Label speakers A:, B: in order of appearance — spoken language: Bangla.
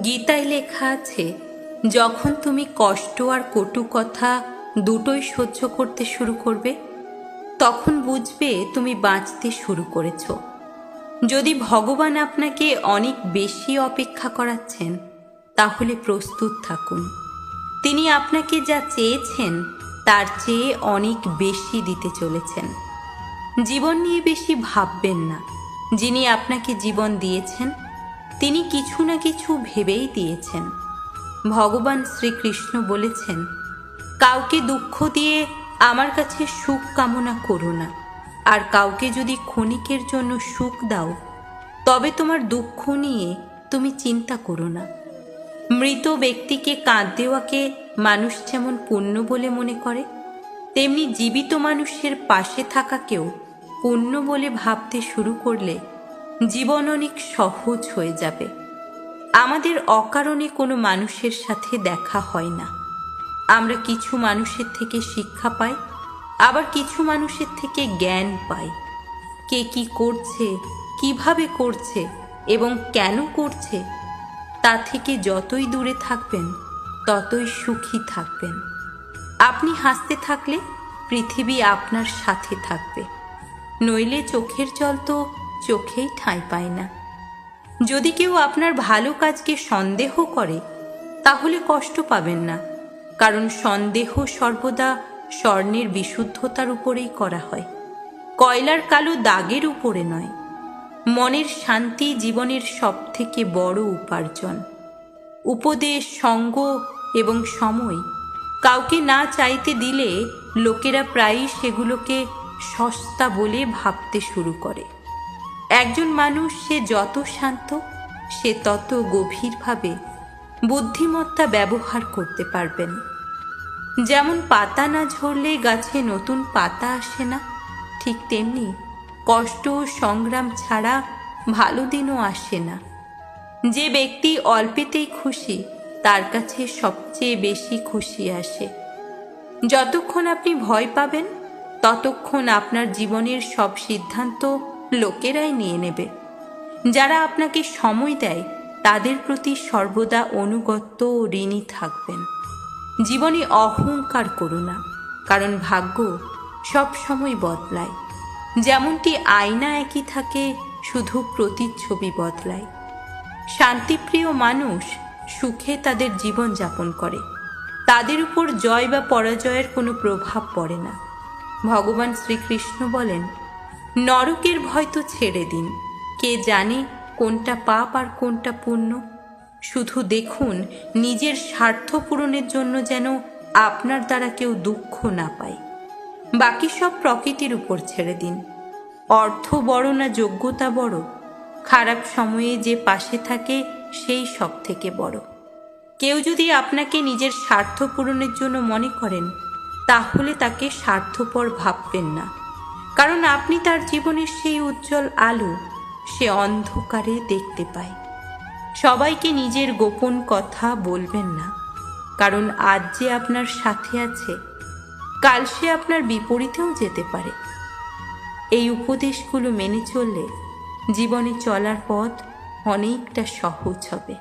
A: গীতায় লেখা আছে, যখন তুমি কষ্ট আর কটু কথা দুটোই সহ্য করতে শুরু করবে, তখন বুঝবে তুমি বাঁচতে শুরু করেছ। যদি ভগবান আপনাকে অনেক বেশি অপেক্ষা করাচ্ছেন, তাহলে প্রস্তুত থাকুন। তিনি আপনাকে যা চেয়েছেন তার চেয়ে অনেক বেশি দিতে চলেছেন। জীবন নিয়ে বেশি ভাববেন না। যিনি আপনাকে জীবন দিয়েছেন, তিনি কিছু না কিছু ভেবেই দিয়েছেন। ভগবান শ্রীকৃষ্ণ বলেছেন, কাউকে দুঃখ দিয়ে আমার কাছে সুখ কামনা করো না, আর কাউকে যদি ক্ষণিকের জন্য সুখ দাও, তবে তোমার দুঃখ নিয়ে তুমি চিন্তা করো না। মৃত ব্যক্তিকে কাঁদ দেওয়াকে মানুষ যেমন পুণ্য বলে মনে করে, তেমনি জীবিত মানুষের পাশে থাকাকেও পুণ্য বলে ভাবতে শুরু করলে জীবন অনেক সহজ হয়ে যাবে। আমাদের অকারণে কোনো মানুষের সাথে দেখা হয় না। আমরা কিছু মানুষের থেকে শিক্ষা পাই, আবার কিছু মানুষের থেকে জ্ঞান পাই। কে কি করছে, কিভাবে করছে এবং কেন করছে, তা থেকে যতই দূরে থাকবেন ততই সুখী থাকবেন। আপনি হাসতে থাকলে পৃথিবী আপনার সাথে থাকবে, নইলে চোখের জল তো চোখেই ঠাঁই পায় না। যদি কেউ আপনার ভালো কাজকে সন্দেহ করে, তাহলে কষ্ট পাবেন না, কারণ সন্দেহ সর্বদা স্বর্ণের বিশুদ্ধতার উপরেই করা হয়, কয়লার কালো দাগের উপরে নয়। মনের শান্তি জীবনের সবথেকে বড় উপার্জন। উপদেশ, সঙ্গ এবং সময় কাউকে না চাইতে দিলে লোকেরা প্রায়ই সেগুলোকে সস্তা বলে ভাবতে শুরু করে। একজন মানুষ সে যত শান্ত, সে তত গভীরভাবে বুদ্ধিমত্তা ব্যবহার করতে পারবেন। যেমন পাতা না ঝরলে গাছে নতুন পাতা আসে না, ঠিক তেমনি কষ্ট ও সংগ্রাম ছাড়া ভালো দিনও আসে না। যে ব্যক্তি অল্পেতেই খুশি, তার কাছে সবচেয়ে বেশি খুশি আসে। যতক্ষণ আপনি ভয় পাবেন, ততক্ষণ আপনার জীবনের সব সিদ্ধান্ত লোকেরাই নিয়ে নেবে। যারা আপনাকে সময় দেয়, তাদের প্রতি সর্বদা অনুগত ও ঋণী থাকবেন। জীবনে অহংকার করো না, কারণ ভাগ্য সব সময় বদলায়। যেমনটি আয়না একই থাকে, শুধু প্রতিচ্ছবি বদলায়। শান্তিপ্রিয় মানুষ সুখে তাদের জীবন যাপন করে, তাদের উপর জয় বা পরাজয়ের কোনো প্রভাব পড়ে না। ভগবান শ্রীকৃষ্ণ বলেন, নরকের ভয় তো ছেড়ে দিন, কে জানে কোনটা পাপ আর কোনটা পুণ্য। শুধু দেখুন নিজের স্বার্থ পূরণের জন্য যেন আপনার দ্বারা কেউ দুঃখ না পায়। বাকি সব প্রকৃতির উপর ছেড়ে দিন। অর্থ বড় না যোগ্যতা বড়? খারাপ সময়ে যে পাশে থাকে সেই সব থেকে বড়। কেউ যদি আপনাকে নিজের স্বার্থ পূরণের জন্য মনে করেন, তাহলে তাকে স্বার্থপর ভাববেন না, কারণ আপনি তার জীবনের সেই উজ্জ্বল আলো সে অন্ধকারে দেখতে পায়। সবাইকে নিজের গোপন কথা বলবেন না, কারণ আজ যে আপনার সাথে আছে, কাল সে আপনার বিপরীতেও যেতে পারে। এই উপদেশগুলো মেনে চললে জীবনে চলার পথ অনেকটা সহজ হবে।